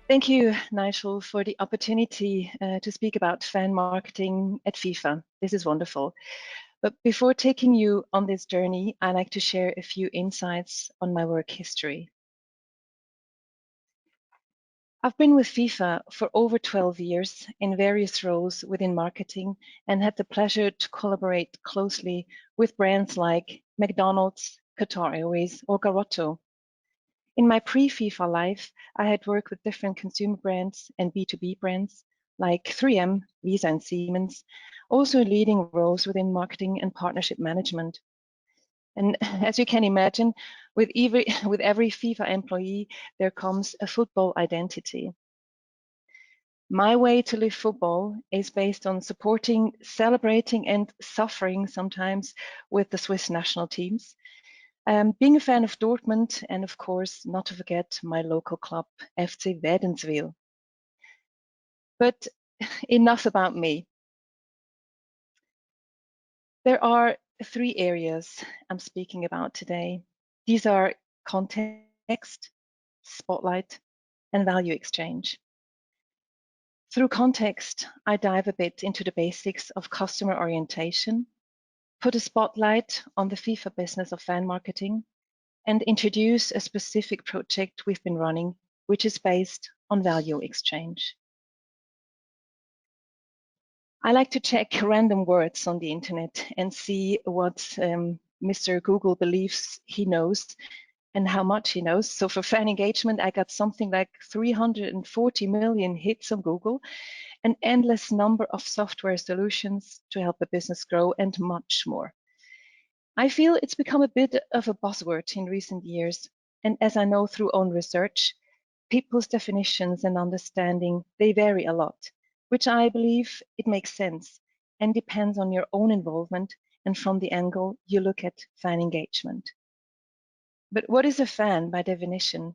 Thank you, Nigel, for the opportunity to speak about fan marketing at FIFA. This is wonderful. But before taking you on this journey, I'd like to share a few insights on my work history. I've been with FIFA for over 12 years in various roles within marketing and had the pleasure to collaborate closely with brands like McDonald's, Qatar Airways, or Garoto. In my pre-FIFA life, I had worked with different consumer brands and B2B brands like 3M, Visa, and Siemens, also in leading roles within marketing and partnership management. And as you can imagine, with every FIFA employee, there comes a football identity. My way to live football is based on supporting, celebrating, and suffering sometimes with the Swiss national teams. Being a fan of Dortmund, and of course, not to forget my local club, FC Wädenswil. But enough about me. There are three areas I'm speaking about today. These are context, spotlight, and value exchange. Through context, I dive a bit into the basics of customer orientation, put a spotlight on the FIFA business of fan marketing, and introduce a specific project we've been running, which is based on value exchange. I like to check random words on the internet and see what Mr. Google believes he knows and how much he knows. So for fan engagement, I got something like 340 million hits on Google, an endless number of software solutions to help the business grow, and much more. I feel it's become a bit of a buzzword in recent years, and as I know through own research, people's definitions and understanding, they vary a lot, which I believe it makes sense and depends on your own involvement and from the angle you look at fan engagement. But what is a fan by definition?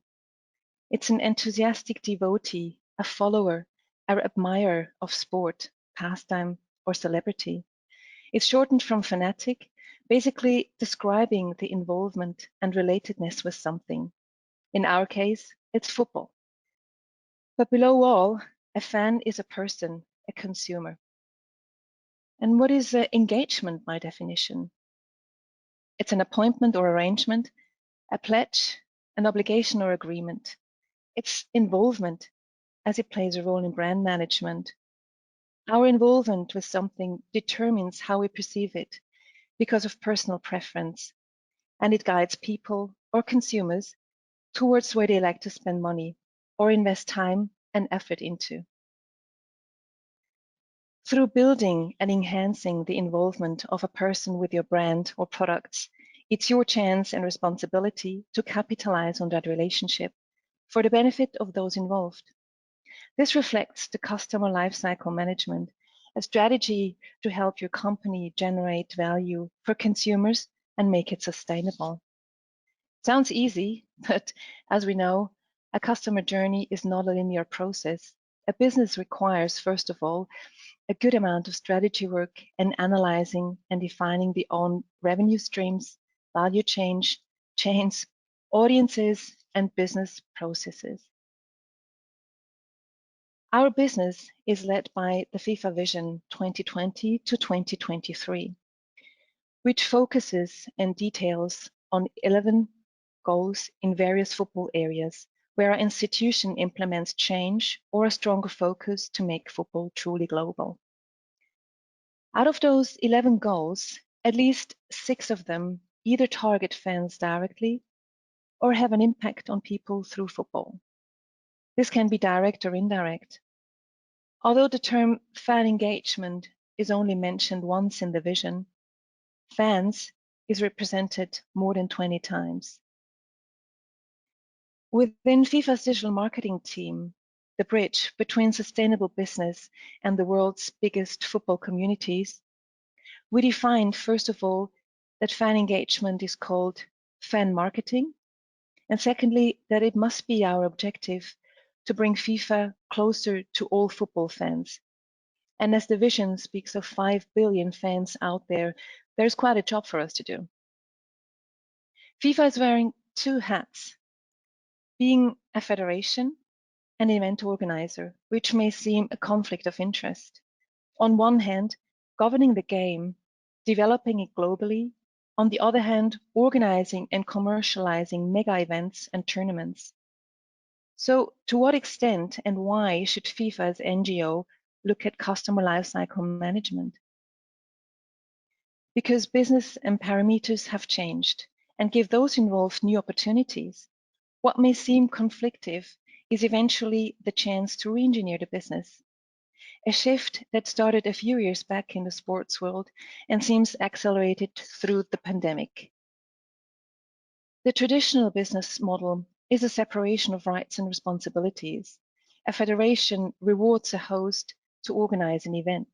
It's an enthusiastic devotee, a follower, an admirer of sport, pastime, or celebrity. It's shortened from fanatic, basically describing the involvement and relatedness with something. In our case, it's football. But below all, a fan is a person, a consumer. And what is engagement by definition? It's an appointment or arrangement, a pledge, an obligation or agreement. It's involvement, as it plays a role in brand management. Our involvement with something determines how we perceive it because of personal preference, and it guides people or consumers towards where they like to spend money or invest time and effort into. Through building and enhancing the involvement of a person with your brand or products, it's your chance and responsibility to capitalize on that relationship for the benefit of those involved. This reflects the customer lifecycle management, a strategy to help your company generate value for consumers and make it sustainable. Sounds easy, but as we know, a customer journey is not a linear process. A business requires, first of all, a good amount of strategy work and analyzing and defining the own revenue streams, value chains, audiences, and business processes. Our business is led by the FIFA Vision 2020 to 2023, which focuses and details on 11 goals in various football areas where our institution implements change or a stronger focus to make football truly global. Out of those 11 goals, at least 6 of them either target fans directly or have an impact on people through football. This can be direct or indirect. Although the term fan engagement is only mentioned once in the vision, fans is represented more than 20 times. Within FIFA's digital marketing team, the bridge between sustainable business and the world's biggest football communities, we defined, first of all, that fan engagement is called fan marketing, and secondly, that it must be our objective to bring FIFA closer to all football fans. And as the vision speaks of 5 billion fans out there, there's quite a job for us to do. FIFA is wearing two hats, being a federation and event organizer, which may seem a conflict of interest. On one hand, governing the game, developing it globally. On the other hand, organizing and commercializing mega events and tournaments. So to what extent and why should FIFA as NGO look at customer lifecycle management? Because business and parameters have changed and give those involved new opportunities. What may seem conflictive is eventually the chance to re-engineer the business. A shift that started a few years back in the sports world and seems accelerated through the pandemic. The traditional business model is a separation of rights and responsibilities. A federation rewards a host to organize an event.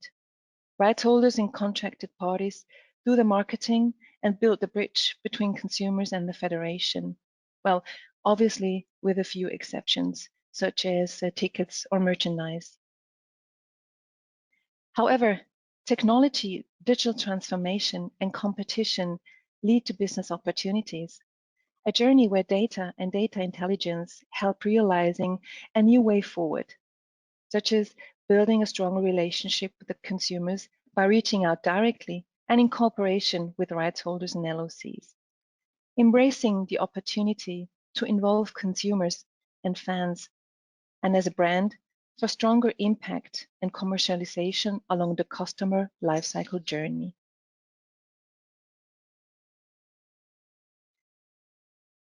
Rights holders and contracted parties do the marketing and build the bridge between consumers and the federation. Well, obviously with a few exceptions, such as tickets or merchandise. However, technology, digital transformation, and competition lead to business opportunities. A journey where data and data intelligence help realizing a new way forward, such as building a stronger relationship with the consumers by reaching out directly and in cooperation with rights holders and LOCs. Embracing the opportunity to involve consumers and fans, and as a brand, for stronger impact and commercialization along the customer lifecycle journey.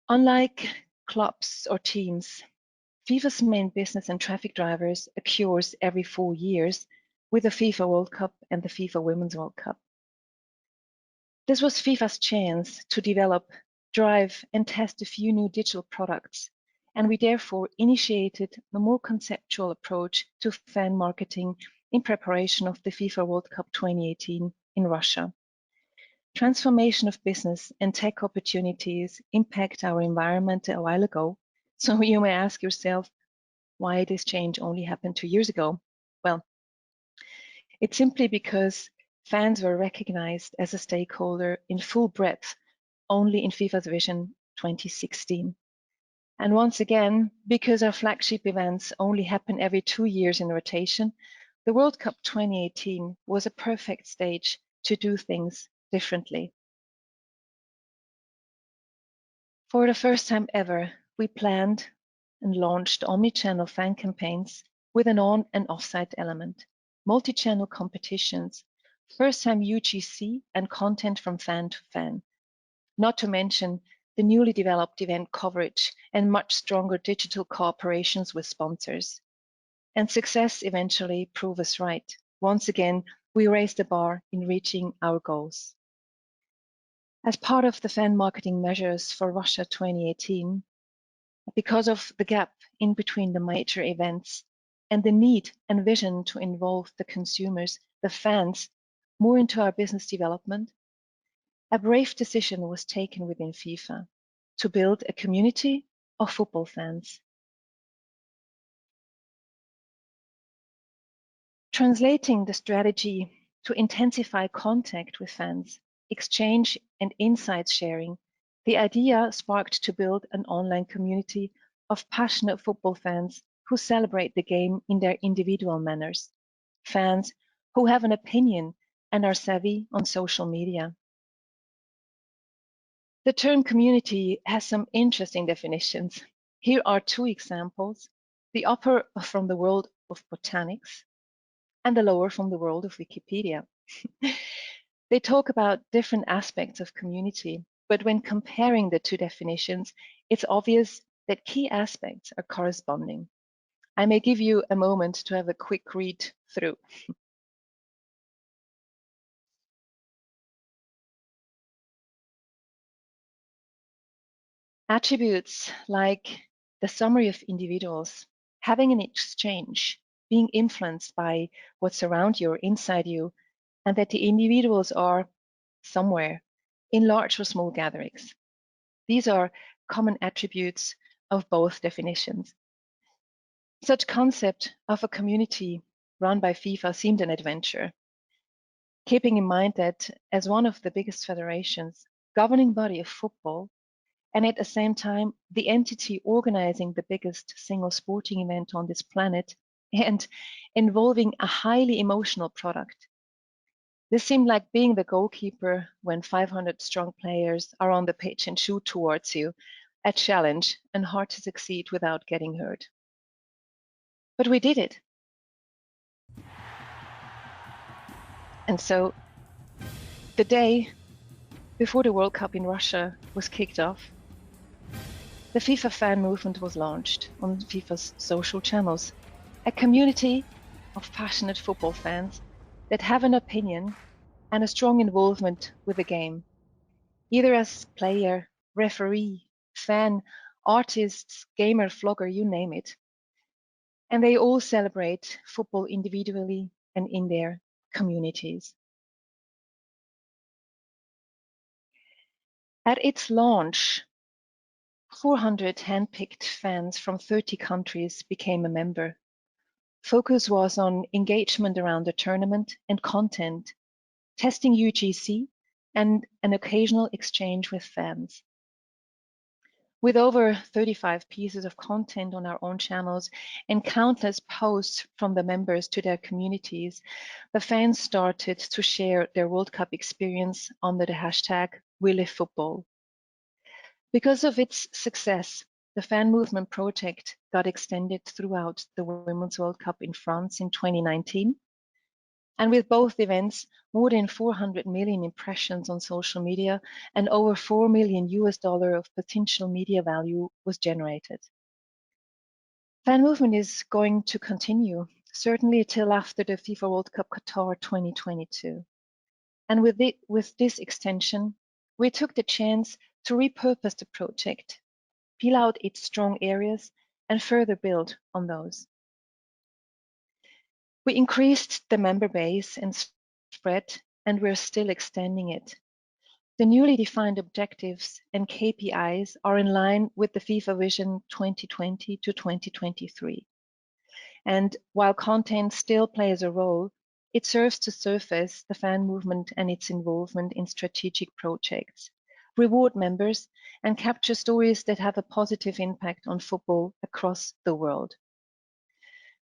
Unlike clubs or teams, FIFA's main business and traffic drivers occurs every 4 years with the FIFA World Cup and the FIFA Women's World Cup. This was FIFA's chance to develop, drive, and test a few new digital products, and we therefore initiated a more conceptual approach to fan marketing in preparation of the FIFA World Cup 2018 in Russia. Transformation of business and tech opportunities impact our environment a while ago. So you may ask yourself, why this change only happened 2 years ago? Well, it's simply because fans were recognized as a stakeholder in full breadth only in Fifa Vision 2016. And once again, because our flagship events only happen every 2 years in rotation, the World Cup 2018 was a perfect stage to do things differently. For the first time ever, we planned and launched omni-channel fan campaigns with an on and off-site element, multi-channel competitions, first-time UGC and content from fan to fan, not to mention the newly developed event coverage and much stronger digital cooperations with sponsors. And success eventually proved us right. Once again, we raised the bar in reaching our goals. As part of the fan marketing measures for Russia 2018, because of the gap in between the major events and the need and vision to involve the consumers, the fans, more into our business development, a brave decision was taken within FIFA to build a community of football fans. Translating the strategy to intensify contact with fans, exchange and insights sharing, the idea sparked to build an online community of passionate football fans who celebrate the game in their individual manners, fans who have an opinion and are savvy on social media. The term community has some interesting definitions. Here are 2 examples, the upper from the world of botanics and the lower from the world of Wikipedia. They talk about different aspects of community, but when comparing the 2 definitions, it's obvious that key aspects are corresponding. I may give you a moment to have a quick read through. Attributes like the summary of individuals, having an exchange, being influenced by what's around you or inside you, and that the individuals are somewhere in large or small gatherings. These are common attributes of both definitions. Such concept of a community run by FIFA seemed an adventure, keeping in mind that as one of the biggest federations, governing body of football, and at the same time, the entity organizing the biggest single sporting event on this planet and involving a highly emotional product. This seemed like being the goalkeeper when 500 strong players are on the pitch and shoot towards you, a challenge and hard to succeed without getting hurt. But we did it. And so the day before the World Cup in Russia was kicked off, the FIFA Fan Movement was launched on FIFA's social channels, a community of passionate football fans that have an opinion and a strong involvement with the game, either as player, referee, fan, artists, gamer, vlogger, you name it. And they all celebrate football individually and in their communities. At its launch, 400 handpicked fans from 30 countries became a member. Focus was on engagement around the tournament and content, testing UGC, and an occasional exchange with fans. With over 35 pieces of content on our own channels and countless posts from the members to their communities, the fans started to share their World Cup experience under the hashtag #WeLiveFootball. Because of its success, the Fan Movement project got extended throughout the Women's World Cup in France in 2019. And with both events, more than 400 million impressions on social media and over $4 million of potential media value was generated. Fan Movement is going to continue, certainly till after the FIFA World Cup Qatar 2022. And with this extension, we took the chance to repurpose the project, peel out its strong areas, and further build on those. We increased the member base and spread, and we're still extending it. The newly defined objectives and KPIs are in line with the FIFA Vision 2020 to 2023. And while content still plays a role, it serves to surface the fan movement and its involvement in strategic projects, reward members, and capture stories that have a positive impact on football across the world.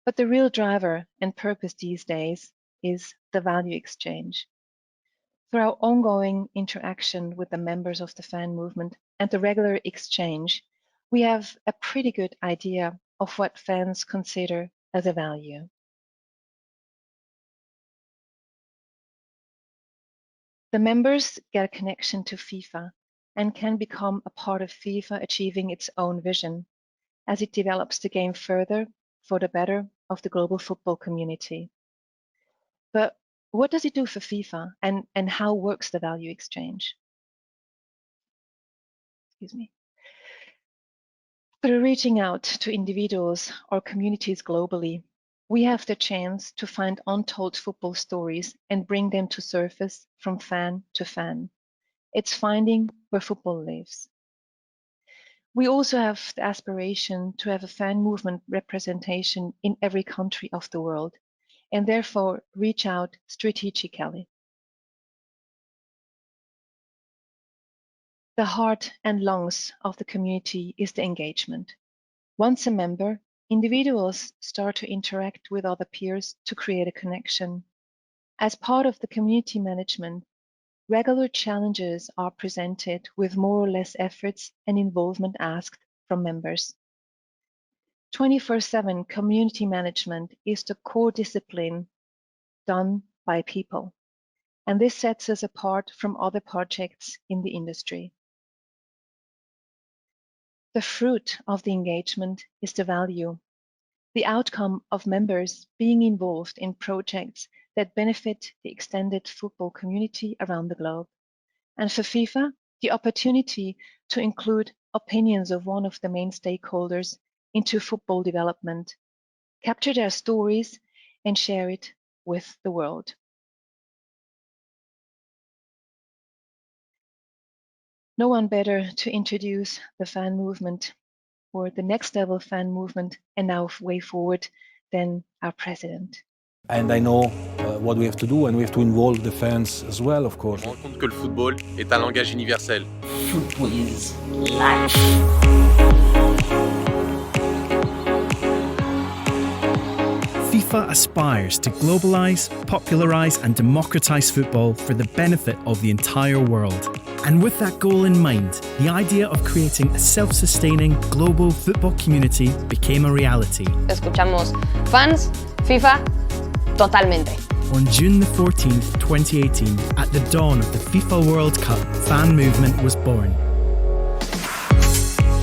But the real driver and purpose these days is the value exchange. Through our ongoing interaction with the members of the fan movement and the regular exchange, we have a pretty good idea of what fans consider as a value. The members get a connection to FIFA and can become a part of FIFA achieving its own vision as it develops the game further for the better of the global football community. But what does it do for FIFA, and how works the value exchange? Excuse me. Through reaching out to individuals or communities globally, we have the chance to find untold football stories and bring them to surface from fan to fan. It's finding where football lives. We also have the aspiration to have a fan movement representation in every country of the world, and therefore reach out strategically. The heart and lungs of the community is the engagement. Once a member, individuals start to interact with other peers to create a connection. As part of the community management, regular challenges are presented with more or less efforts and involvement asked from members. 24/7 community management is the core discipline done by people, and this sets us apart from other projects in the industry. The fruit of the engagement is the value, the outcome of members being involved in projects that benefit the extended football community around the globe. And for FIFA, the opportunity to include opinions of one of the main stakeholders into football development, capture their stories, and share it with the world. No one better to introduce the fan movement or the next level fan movement and now way forward than our president. And I know what we have to do, and we have to involve the fans as well, of course. On rend compte que le football est un langage universel. Football is life. FIFA aspires to globalise, popularise and democratise football for the benefit of the entire world. And with that goal in mind, the idea of creating a self-sustaining global football community became a reality. Escuchamos fans, FIFA, totalmente. On June the 14th, 2018, at the dawn of the FIFA World Cup, Fan Movement was born.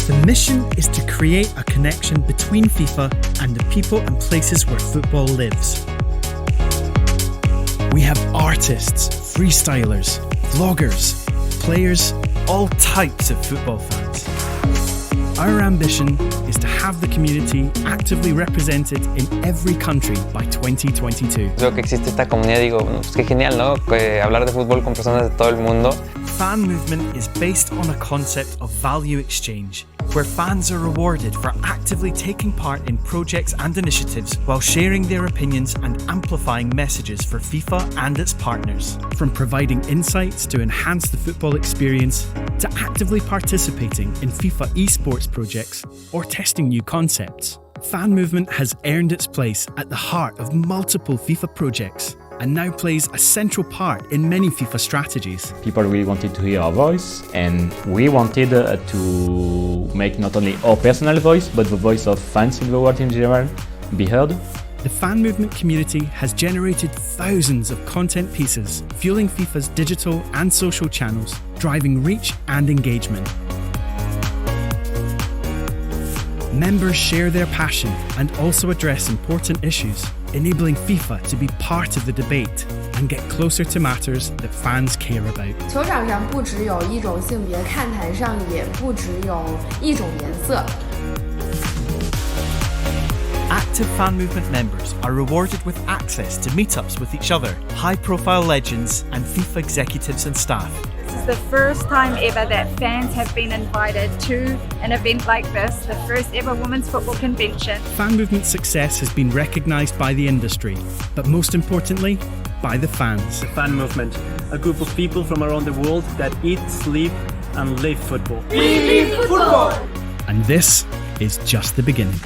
The mission is to create a connection between FIFA and the people and places where football lives. We have artists, freestylers, vloggers, players, all types of football fans. Our ambition is to have the community actively represented in every country by 2022. Creo que existe esta comunidad, digo, pues qué genial, ¿no? Hablar de fútbol con personas de todo el mundo. Fan Movement is based on a concept of value exchange, where fans are rewarded for actively taking part in projects and initiatives while sharing their opinions and amplifying messages for FIFA and its partners. From providing insights to enhance the football experience, to actively participating in FIFA esports projects or testing new concepts, Fan Movement has earned its place at the heart of multiple FIFA projects and now plays a central part in many FIFA strategies. People really wanted to hear our voice, and we wanted to make not only our personal voice, but the voice of fans in the world in general be heard. The Fan Movement community has generated thousands of content pieces, fueling FIFA's digital and social channels, driving reach and engagement. Members share their passion and also address important issues, enabling FIFA to be part of the debate and get closer to matters that fans care about. 球场上不只有一种性别，看台上也不只有一种颜色。 Active Fan Movement members are rewarded with access to meetups with each other, high-profile legends and FIFA executives and staff. This is the first time ever that fans have been invited to an event like this, the first ever women's football convention. Fan Movement's success has been recognised by the industry, but most importantly, by the fans. The Fan Movement, a group of people from around the world that eat, sleep and live football. We live football! And this is just the beginning.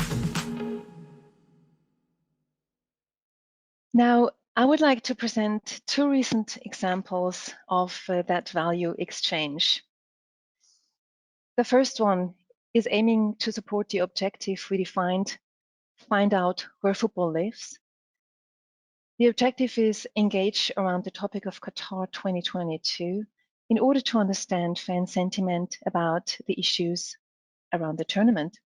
Now, I would like to present two recent examples of that value exchange. The first one is aiming to support the objective we defined, find out where football lives. The objective is engage around the topic of Qatar 2022 in order to understand fan sentiment about the issues around the tournament.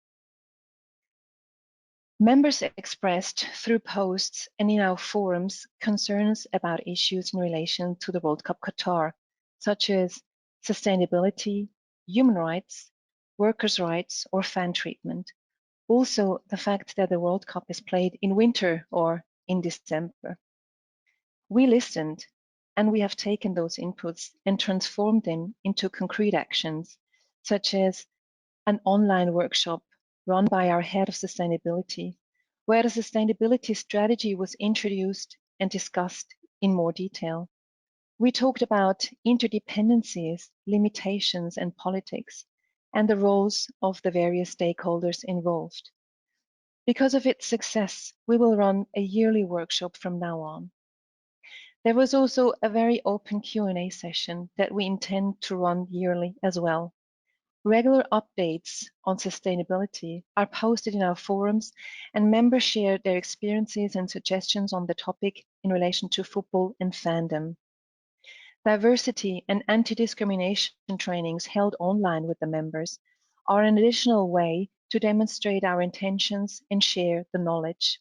Members expressed through posts and in our forums concerns about issues in relation to the World Cup Qatar, such as sustainability, human rights, workers' rights, or fan treatment. Also, the fact that the World Cup is played in winter or in December. We listened, and we have taken those inputs and transformed them into concrete actions, such as an online workshop run by our head of sustainability, where the sustainability strategy was introduced and discussed in more detail. We talked about interdependencies, limitations, and politics, and the roles of the various stakeholders involved. Because of its success, we will run a yearly workshop from now on. There was also a very open Q&A session that we intend to run yearly as well. Regular updates on sustainability are posted in our forums, and members share their experiences and suggestions on the topic in relation to football and fandom. Diversity and anti-discrimination trainings held online with the members are an additional way to demonstrate our intentions and share the knowledge.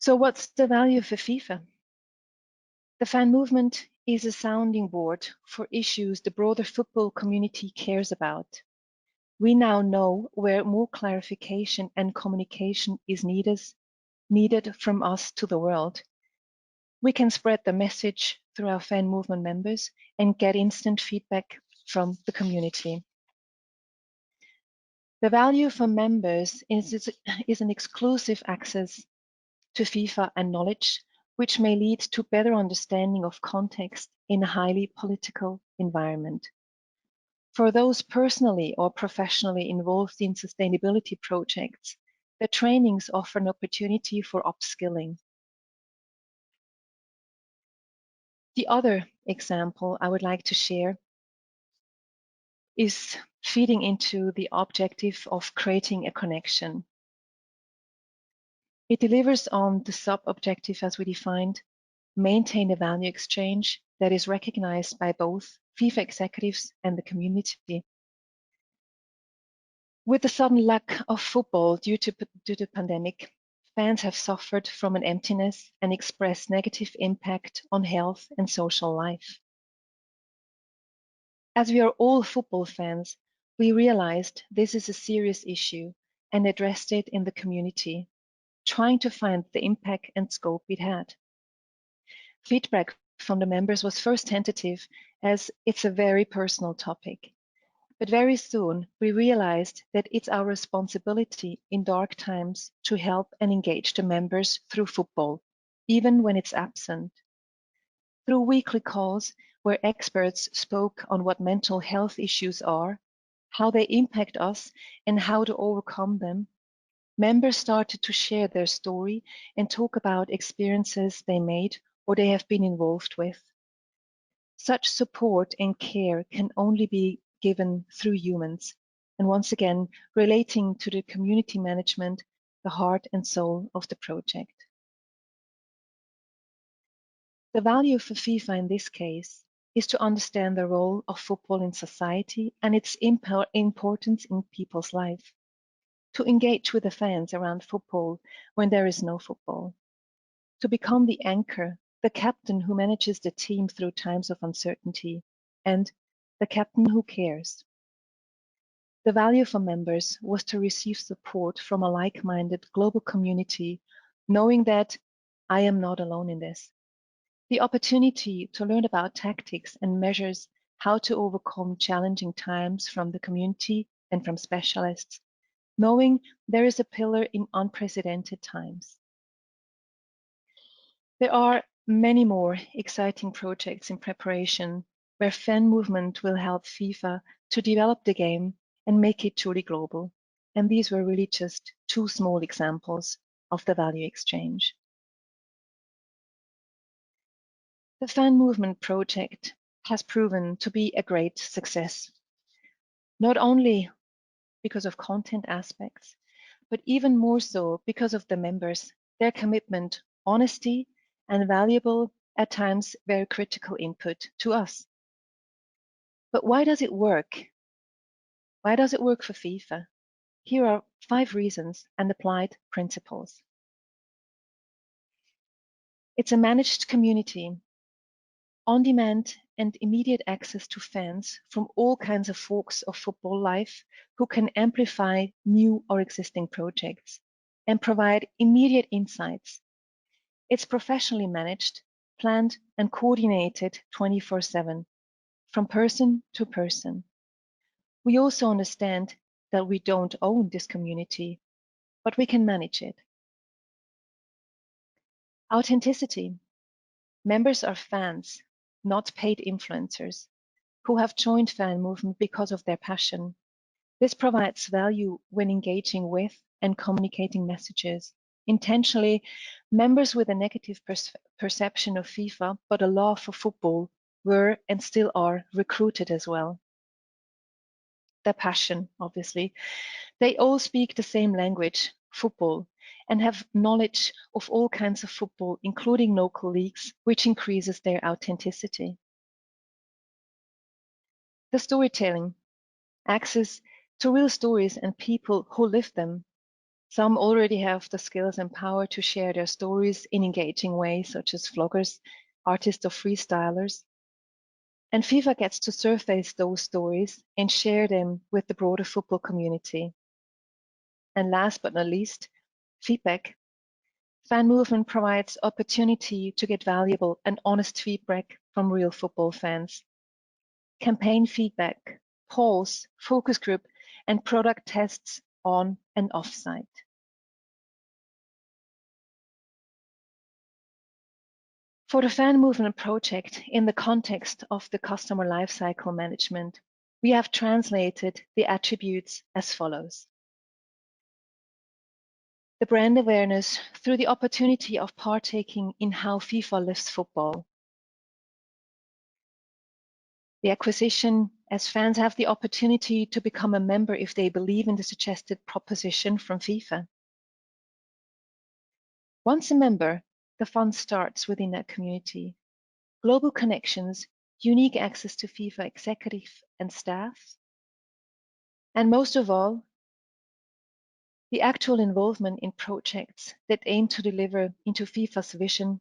So what's the value for FIFA? The Fan Movement is a sounding board for issues the broader football community cares about. We now know where more clarification and communication is needed from us to the world. We can spread the message through our Fan Movement members and get instant feedback from the community. The value for members is an exclusive access to FIFA and knowledge, which may lead to better understanding of context in a highly political environment. For those personally or professionally involved in sustainability projects, the trainings offer an opportunity for upskilling. The other example I would like to share is feeding into the objective of creating a connection. It delivers on the sub-objective as we defined, maintain a value exchange that is recognized by both FIFA executives and the community. With the sudden lack of football due to the pandemic, fans have suffered from an emptiness and expressed negative impact on health and social life. As we are all football fans, we realized this is a serious issue and addressed it in the community, trying to find the impact and scope it had. Feedback from the members was first tentative, as it's a very personal topic. But very soon, we realized that it's our responsibility in dark times to help and engage the members through football, even when it's absent. Through weekly calls where experts spoke on what mental health issues are, how they impact us, and how to overcome them, members started to share their story and talk about experiences they made or they have been involved with. Such support and care can only be given through humans, and once again, relating to the community management, the heart and soul of the project. The value for FIFA in this case is to understand the role of football in society and its importance in people's life, to engage with the fans around football when there is no football, to become the anchor, the captain who manages the team through times of uncertainty, and the captain who cares. The value for members was to receive support from a like-minded global community, knowing that I am not alone in this. The opportunity to learn about tactics and measures how to overcome challenging times from the community and from specialists, knowing there is a pillar in unprecedented times. There are many more exciting projects in preparation where fan movement will help FIFA to develop the game and make it truly global. And these were really just two small examples of the value exchange. The Fan Movement project has proven to be a great success, not only because of content aspects, but even more so because of the members, their commitment, honesty, and valuable, at times very critical input to us. But why does it work? Why does it work for FIFA? Here are 5 reasons and applied principles. It's a managed community, on-demand and immediate access to fans from all kinds of walks of football life who can amplify new or existing projects and provide immediate insights. It's professionally managed, planned and coordinated 24/7, from person to person. We also understand that we don't own this community, but we can manage it. Authenticity. Members are fans, not paid influencers, who have joined Fan Movement because of their passion. This provides value when engaging with and communicating messages. Intentionally, members with a negative perception of FIFA but a love for football were and still are recruited as well. Their passion, obviously. They all speak the same language, football, and have knowledge of all kinds of football, including local leagues, which increases their authenticity. The storytelling, access to real stories and people who live them. Some already have the skills and power to share their stories in engaging ways, such as vloggers, artists or freestylers. And FIFA gets to surface those stories and share them with the broader football community. And last but not least, feedback. Fan Movement provides opportunity to get valuable and honest feedback from real football fans. Campaign feedback, polls, focus group, and product tests on and off-site. For the Fan Movement project, in the context of the customer lifecycle management, we have translated the attributes as follows. The brand awareness through the opportunity of partaking in how FIFA lives football. The acquisition, as fans have the opportunity to become a member if they believe in the suggested proposition from FIFA. Once a member, the fun starts within that community. Global connections, unique access to FIFA executive and staff, and most of all, the actual involvement in projects that aim to deliver into FIFA's vision.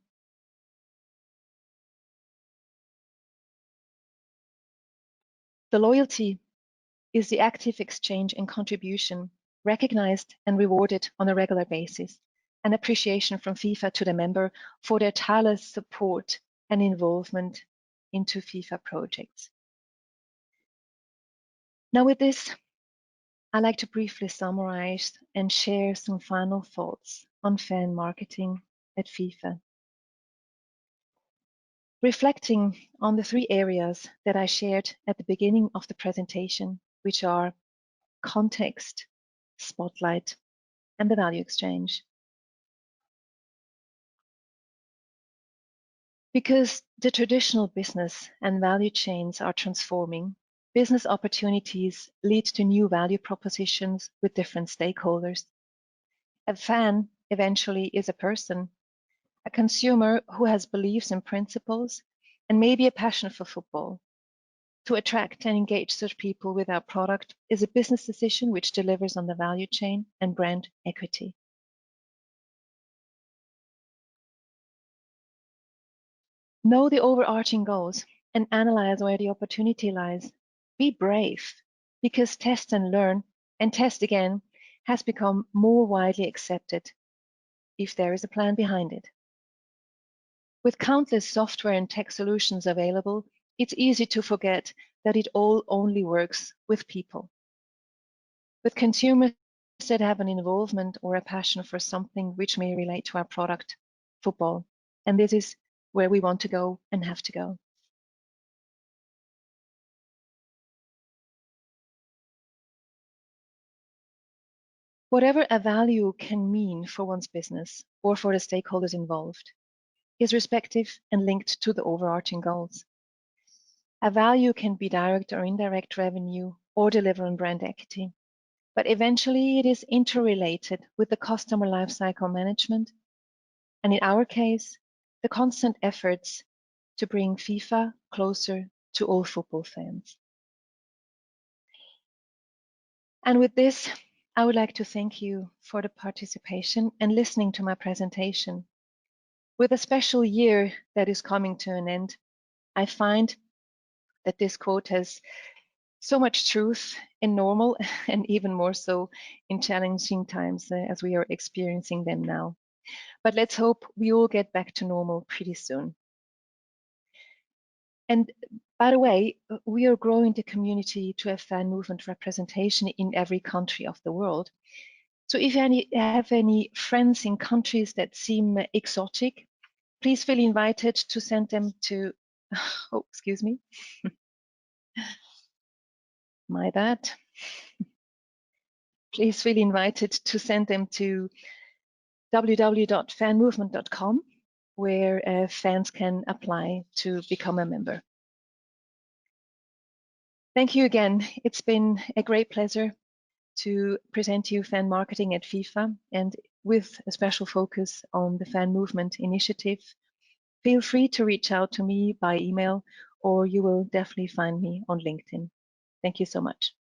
The loyalty is the active exchange and contribution recognized and rewarded on a regular basis, and appreciation from FIFA to the member for their tireless support and involvement into FIFA projects. Now with this, I'd like to briefly summarize and share some final thoughts on fan marketing at FIFA. Reflecting on the three areas that I shared at the beginning of the presentation, which are context, spotlight, and the value exchange. Because the traditional business and value chains are transforming, business opportunities lead to new value propositions with different stakeholders. A fan eventually is a person, a consumer who has beliefs and principles, and maybe a passion for football. To attract and engage such people with our product is a business decision which delivers on the value chain and brand equity. Know the overarching goals and analyze where the opportunity lies. Be brave, because test and learn and test again has become more widely accepted if there is a plan behind it. With countless software and tech solutions available, it's easy to forget that it all only works with people. With consumers that have an involvement or a passion for something which may relate to our product, football. And this is where we want to go and have to go. Whatever a value can mean for one's business or for the stakeholders involved is respective and linked to the overarching goals. A value can be direct or indirect revenue or deliver on brand equity, but eventually it is interrelated with the customer lifecycle management, and in our case, the constant efforts to bring FIFA closer to all football fans. And with this, I would like to thank you for the participation and listening to my presentation. With a special year that is coming to an end, I find that this quote has so much truth in normal and even more so in challenging times as we are experiencing them now. But let's hope we all get back to normal pretty soon. And by the way, we are growing the community to a fan movement representation in every country of the world. So if you have any friends in countries that seem exotic, please feel invited to send them to, oh, excuse me. My bad. Please feel invited to send them to www.fanmovement.com, where fans can apply to become a member. Thank you again. It's been a great pleasure to present you fan marketing at FIFA, and with a special focus on the fan movement initiative. Feel free to reach out to me by email, or you will definitely find me on LinkedIn. Thank you so much.